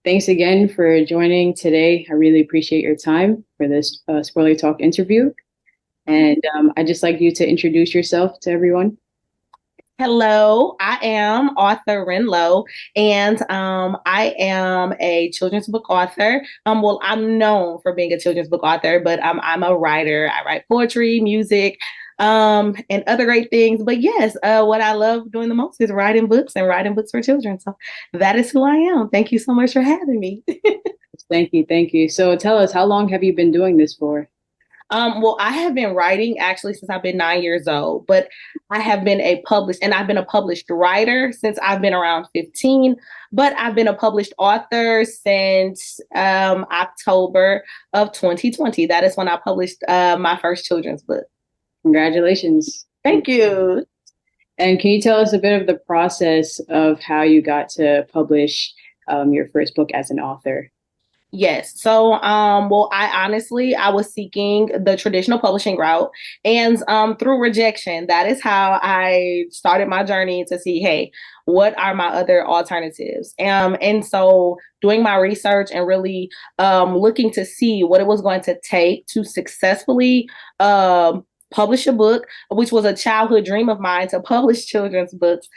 Thanks again for joining today. I really appreciate your time for this Spoiler Talk interview. And I'd just like you to introduce yourself to everyone. Hello, I am author Ren Lowe, and I am a children's book author. Well, I'm known for being a children's book author, but I'm a writer. I write poetry, music, and other great things. But yes, what I love doing the most is writing books and writing books for children. So that is who I am. Thank you so much for having me. Thank you. Thank you. So tell us, how long have you been doing this for? Well, I have been writing actually since I've been 9 years old, but I've been a published writer since I've been around 15, but I've been a published author since October of 2020. That is when I published my first children's book. Congratulations. Thank you. And can you tell us a bit of the process of how you got to publish your first book as an author? Yes. So, well, I was seeking the traditional publishing route, and through rejection, that is how I started my journey to see, hey, what are my other alternatives? And so doing my research and really looking to see what it was going to take to successfully publish a book, which was a childhood dream of mine to publish children's books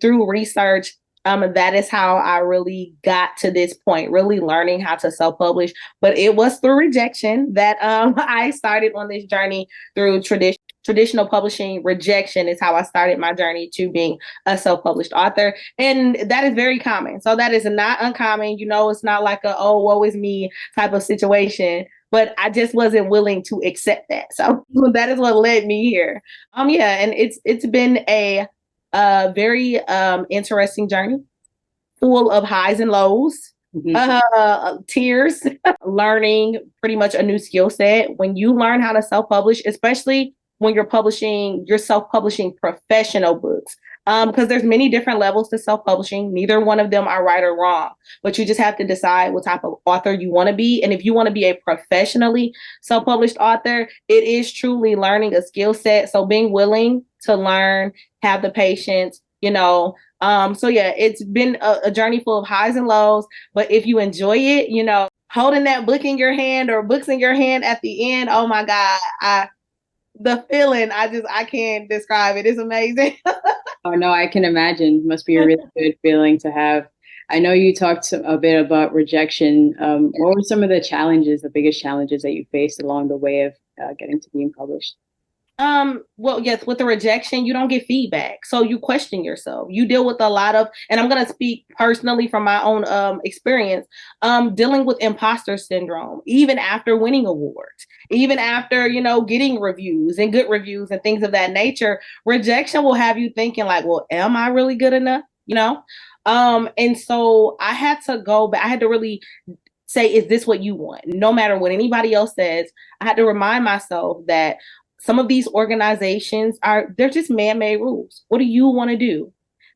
through research. That is how I really got to this point, really learning how to self-publish. But it was through rejection that I started on this journey through traditional publishing. Rejection is how I started my journey to being a self-published author. And that is very common. So that is not uncommon. You know, it's not like a, oh, woe is me type of situation. But I just wasn't willing to accept that. So that is what led me here. Yeah, and it's been a very interesting journey, full of highs and lows, tears, learning pretty much a new skill set. When you learn how to self-publish, especially when you're self-publishing professional books, because there's many different levels to self-publishing. Neither one of them are right or wrong, but you just have to decide what type of author you want to be. And if you want to be a professionally self-published author, it is truly learning a skill set. So being willing to learn, have the patience, so yeah, it's been a journey full of highs and lows, but if you enjoy it, holding that book in your hand or books in your hand at the end, oh my God, the feeling, I can't describe it. It's amazing. Oh, no, I can imagine. It must be a really good feeling to have. I know you talked a bit about rejection. What were some of the biggest challenges that you faced along the way of getting to being published? Well, yes, with the rejection, you don't get feedback. So you question yourself. You deal with a lot of, and I'm going to speak personally from my own experience, dealing with imposter syndrome, even after winning awards, even after, getting reviews and good reviews and things of that nature. Rejection will have you thinking like, well, am I really good enough? And so I had to go back. I had to really say, is this what you want? No matter what anybody else says, I had to remind myself that some of these organizations they're just man-made rules. What do you want to do?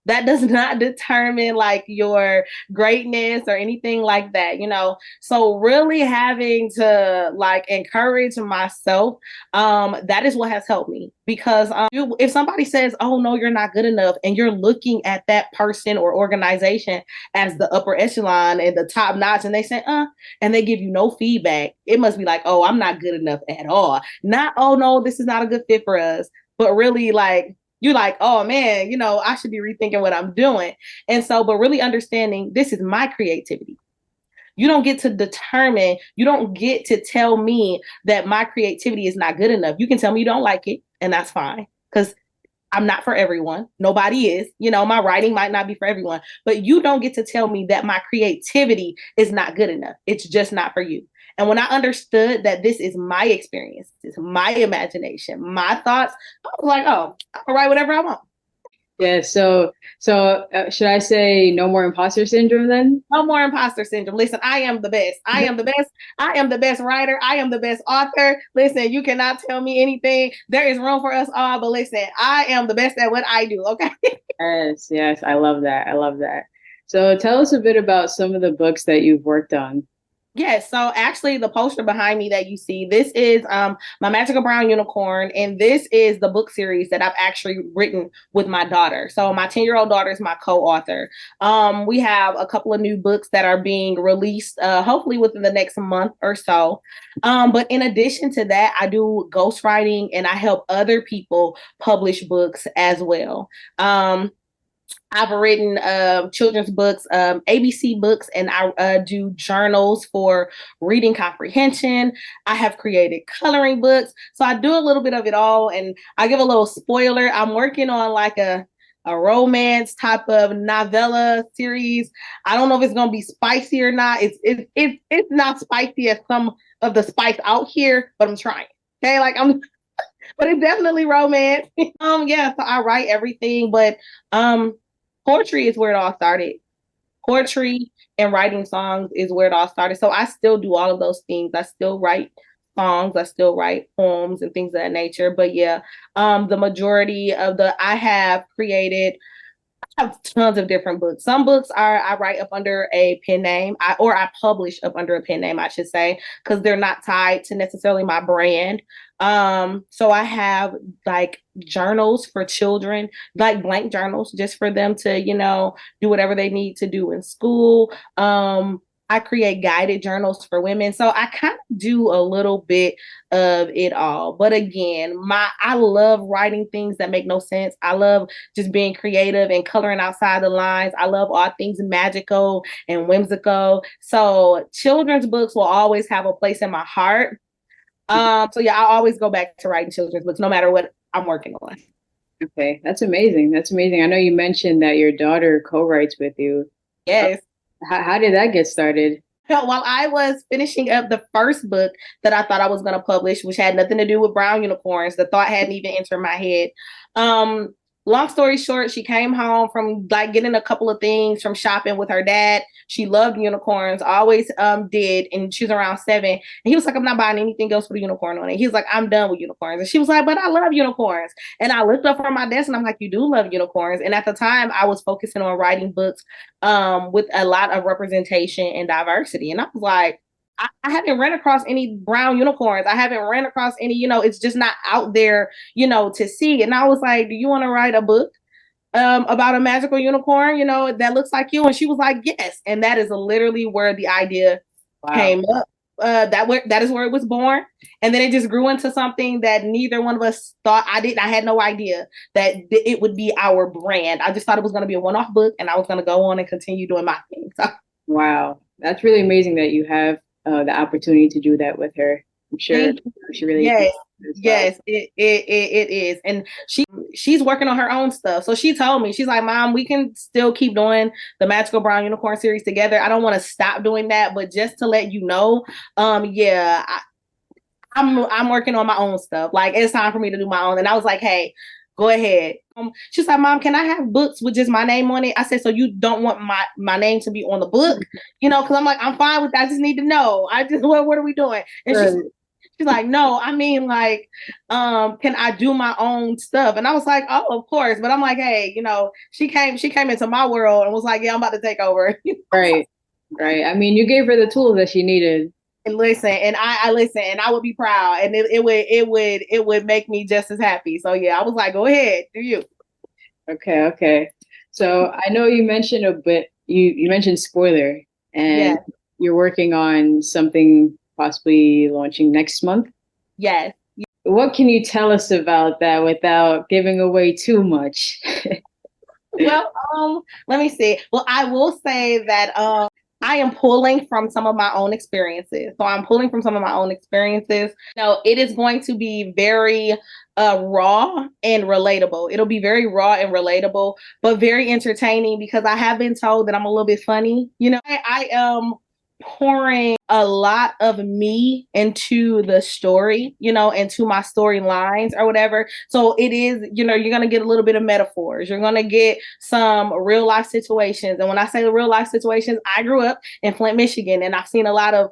That does not determine like your greatness or anything like that, So really having to like encourage myself, that is what has helped me. Because if somebody says, oh no, you're not good enough, and you're looking at that person or organization as the upper echelon and the top notch, and they say, and they give you no feedback, it must be like, oh, I'm not good enough at all. Not, oh no, this is not a good fit for us, but really like, you're like, oh man, I should be rethinking what I'm doing. And so, but really understanding this is my creativity. You don't get to tell me that my creativity is not good enough. You can tell me you don't like it, and that's fine. Because I'm not for everyone. Nobody is. My writing might not be for everyone. But you don't get to tell me that my creativity is not good enough. It's just not for you. And when I understood that this is my experience, it's my imagination, my thoughts, I was like, oh, I'll write whatever I want. Yeah, so should I say no more imposter syndrome then? No more imposter syndrome. Listen, I am the best. I am the best. I am the best writer. I am the best author. Listen, you cannot tell me anything. There is room for us all, but listen, I am the best at what I do. Okay. Yes, yes, I love that. I love that. So tell us a bit about some of the books that you've worked on. Yes, so actually the poster behind me that you see, this is my Magical Brown Unicorn, and this is the book series that I've actually written with my daughter. So my 10-year-old daughter is my co-author. We have a couple of new books that are being released hopefully within the next month or so. But in addition to that, I do ghostwriting and I help other people publish books as well. I've written children's books, ABC books, and I do journals for reading comprehension. I have created coloring books. So I do a little bit of it all. And I give a little spoiler. I'm working on like a romance type of novella series. I don't know if it's going to be spicy or not. It's not spicy as some of the spice out here, but I'm trying. Okay, but it's definitely romance. Yeah, so I write everything, but poetry is where it all started. Poetry and writing songs is where it all started. So I still do all of those things. I still write songs, I still write poems and things of that nature. But yeah, the majority of the I have created have tons of different books. Some books are I write up under a pen name, or I publish up under a pen name, I should say, because they're not tied to necessarily my brand. So I have like journals for children, like blank journals, just for them to, do whatever they need to do in school. I create guided journals for women. So I kind of do a little bit of it all. But again, I love writing things that make no sense. I love just being creative and coloring outside the lines. I love all things magical and whimsical. So children's books will always have a place in my heart. So yeah, I always go back to writing children's books no matter what I'm working on. Okay, that's amazing. That's amazing. I know you mentioned that your daughter co-writes with you. Yes. How did that get started? While I was finishing up the first book that I thought I was going to publish, which had nothing to do with brown unicorns, the thought hadn't even entered my head. Um, Long story short, she came home from like getting a couple of things from shopping with her dad. She loved unicorns, always did, and she was around 7. And he was like, "I'm not buying anything else with a unicorn on it." He was like, "I'm done with unicorns." And she was like, "But I love unicorns." And I looked up from my desk and I'm like, "You do love unicorns." And at the time, I was focusing on writing books with a lot of representation and diversity. And I was like, I haven't ran across any brown unicorns. I haven't ran across any, it's just not out there, to see. And I was like, "Do you want to write a book about a magical unicorn, that looks like you?" And she was like, "Yes." And that is literally where the idea came up. That is where it was born. And then it just grew into something that neither one of us thought. I had no idea that it would be our brand. I just thought it was going to be a one-off book and I was going to go on and continue doing my thing. So. Wow, that's really amazing that you have the opportunity to do that with her. I'm sure she really yes, it is. And she's working on her own stuff. So she told me, she's like, "Mom, we can still keep doing the Magical Brown Unicorn series together. I don't want to stop doing that, but just to let you know, yeah, I'm working on my own stuff. Like it's time for me to do my own." And I was like, "Hey, go ahead." She's like, "Mom, can I have books with just my name on it?" I said, "So you don't want my name to be on the book?" Because I'm like, "I'm fine with that. I just need to know. What are we doing?" And she's like, "No, I mean like, can I do my own stuff?" And I was like, "Oh, of course." But I'm like, "Hey, she came into my world and was like, yeah, I'm about to take over." Right. Right. I mean, you gave her the tools that she needed. And listen, and I listen, and I would be proud, and it would make me just as happy. So yeah, I was like, "Go ahead, do you?" Okay, okay. So I know you mentioned a bit. You mentioned spoiler, and you're working on something possibly launching next month. Yes. What can you tell us about that without giving away too much? Well, let me see. Well, I will say that I am pulling from some of my own experiences. So I'm pulling from some of my own experiences. It is going to be very raw and relatable. It'll be very raw and relatable, but very entertaining because I have been told that I'm a little bit funny. I am pouring a lot of me into the story, into my storylines or whatever. So it is, you're going to get a little bit of metaphors. You're going to get some real life situations. And when I say the real life situations, I grew up in Flint, Michigan, and I've seen a lot of,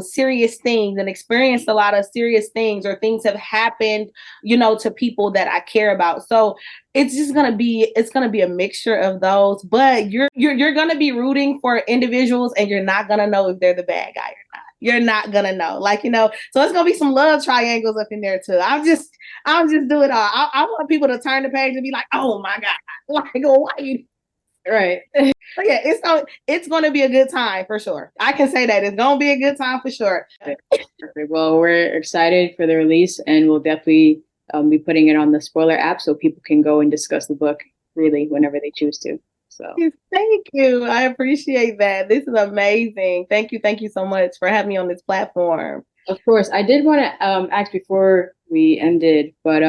serious things and experienced a lot of serious things, or things have happened, to people that I care about. So it's gonna be a mixture of those, but you're gonna be rooting for individuals, and you're not gonna know if they're the bad guy or not. You're not gonna know, so it's gonna be some love triangles up in there too. I'm just doing all. I want people to turn the page and be like, oh my God, like, why you Right. But yeah, it's going to be a good time for sure. I can say that it's going to be a good time for sure. Perfect. Well, we're excited for the release, and we'll definitely be putting it on the spoiler app so people can go and discuss the book freely whenever they choose to. So thank you. I appreciate that. This is amazing. Thank you. Thank you so much for having me on this platform. Of course, I did want to ask before we ended, but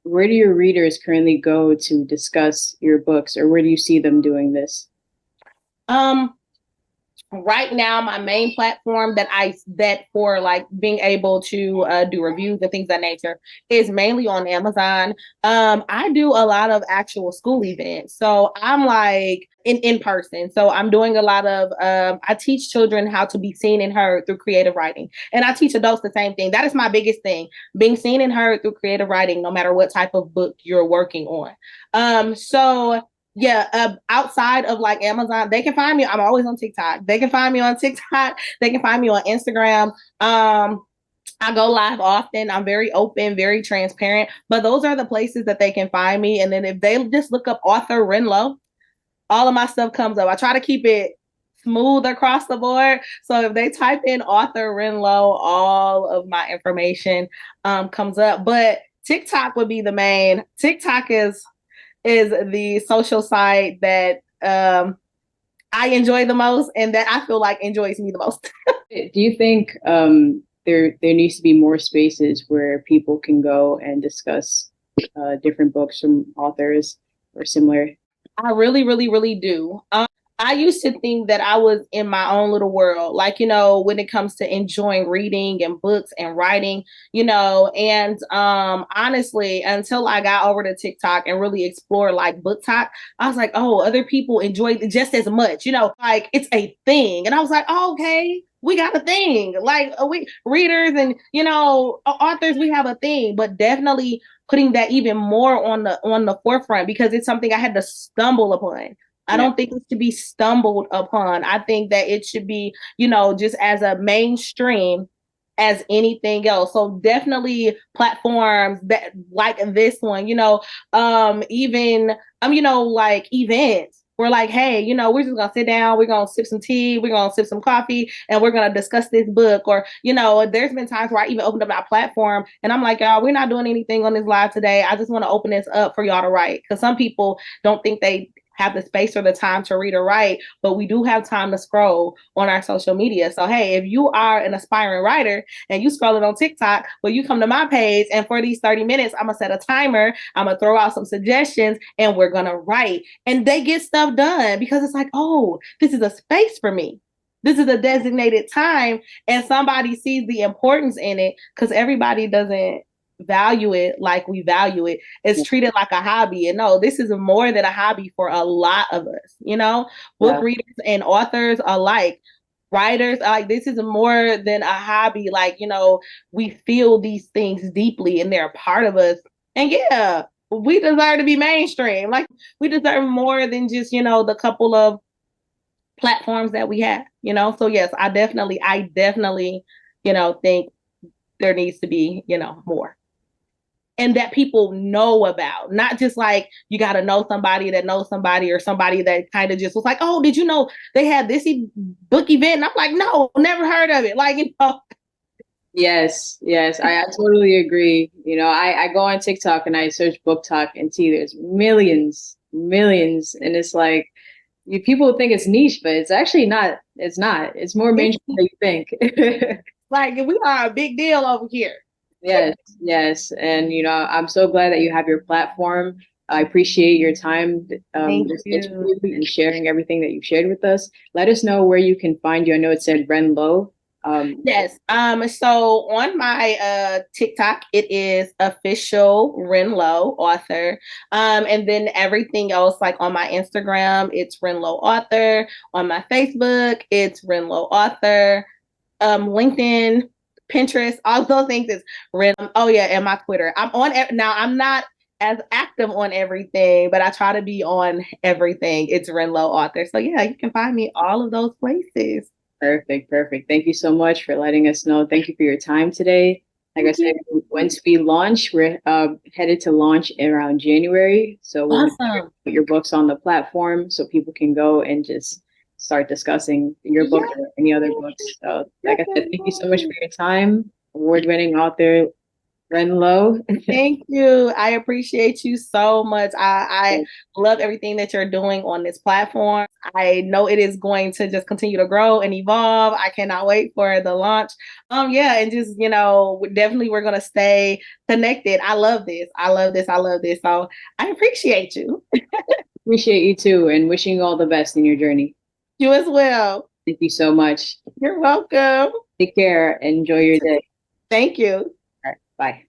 where do your readers currently go to discuss your books, or where do you see them doing this? Right now, my main platform that for like being able to do reviews and things of that nature is mainly on Amazon. I do a lot of actual school events, so I'm like in person. So I'm doing a lot of I teach children how to be seen and heard through creative writing, and I teach adults the same thing. That is my biggest thing: being seen and heard through creative writing, no matter what type of book you're working on. So yeah, outside of like Amazon, they can find me. I'm always on TikTok. They can find me on TikTok. They can find me on Instagram. I go live often. I'm very open, very transparent. But those are the places that they can find me. And then if they just look up author Ren Lowe, all of my stuff comes up. I try to keep it smooth across the board. So if they type in author Ren Lowe, all of my information comes up. But TikTok would be the main. TikTok is the social site that I enjoy the most, and that I feel like enjoys me the most. Do you think there needs to be more spaces where people can go and discuss different books from authors or similar? I really, really, really do. I used to think that I was in my own little world, like, when it comes to enjoying reading and books and writing, and honestly, until I got over to TikTok and really explored like book talk, I was like, oh, other people enjoy it just as much, like it's a thing. And I was like, oh, okay, we got a thing. Like we readers and, authors, we have a thing, but definitely putting that even more on the forefront, because it's something I had to stumble upon. I don't think it should be stumbled upon. I think that it should be, just as a mainstream as anything else. So definitely platforms that like this one, even like events. We're like, hey, we're just gonna sit down, we're gonna sip some tea, we're gonna sip some coffee, and we're gonna discuss this book. Or, there's been times where I even opened up our platform and I'm like, y'all, we're not doing anything on this live today. I just want to open this up for y'all to write. Because some people don't think they have the space or the time to read or write, but we do have time to scroll on our social media. So, hey, if you are an aspiring writer and you scrolling on TikTok, well, you come to my page, and for these 30 minutes, I'm gonna set a timer, I'm gonna throw out some suggestions, and we're gonna write. And they get stuff done because it's like, oh, this is a space for me. This is a designated time, and somebody sees the importance in it, because everybody doesn't value it like we value it. It's treated like a hobby. And no, this is more than a hobby for a lot of us, book readers and authors alike. Writers, like, this is more than a hobby. Like, we feel these things deeply and they're a part of us. And yeah, we deserve to be mainstream. Like, we deserve more than just, the couple of platforms that we have, So yes, I definitely, think there needs to be, more. And that people know about, not just like you got to know somebody that knows somebody, or somebody that kind of just was like, oh, did you know they had this book event? And I'm like, no, never heard of it. Like, Yes, I totally agree. I go on TikTok and I search book talk and see there's millions. And it's like, people think it's niche, but it's actually not. It's not. It's more mainstream than you think. Like, we are a big deal over here. Yes. And, I'm so glad that you have your platform. I appreciate your time and sharing everything that you've shared with us. Let us know where you can find you. I know it said Ren Lowe. Yes. So on my TikTok, it is official Ren Lowe author. And then everything else, like on my Instagram, it's Ren Lowe author. On my Facebook, it's Ren Lowe author. LinkedIn, Pinterest, all those things is Ren. Oh yeah, and my Twitter. I'm on now. I'm not as active on everything, but I try to be on everything. It's Ren Lowe author. So yeah, you can find me all of those places. Perfect, perfect. Thank you so much for letting us know. Thank you for your time today. Like I Thank said, you. once we launch, we're headed to launch around January. So we'll make sure to Awesome. put your books on the platform so people can go and just start discussing your book Yes. or any other books. So, like Yes. I said, thank you so much for your time. Award-winning author Ren Lowe. Thank you. I appreciate you so much. I love everything that you're doing on this platform. I know it is going to just continue to grow and evolve. I cannot wait for the launch. Yeah, and just, definitely we're gonna stay connected. I love this. I love this. I love this. So I appreciate you. Appreciate you too, and wishing you all the best in your journey. You as well. Thank you so much. You're welcome. Take care and enjoy your day. Thank you. All right, bye.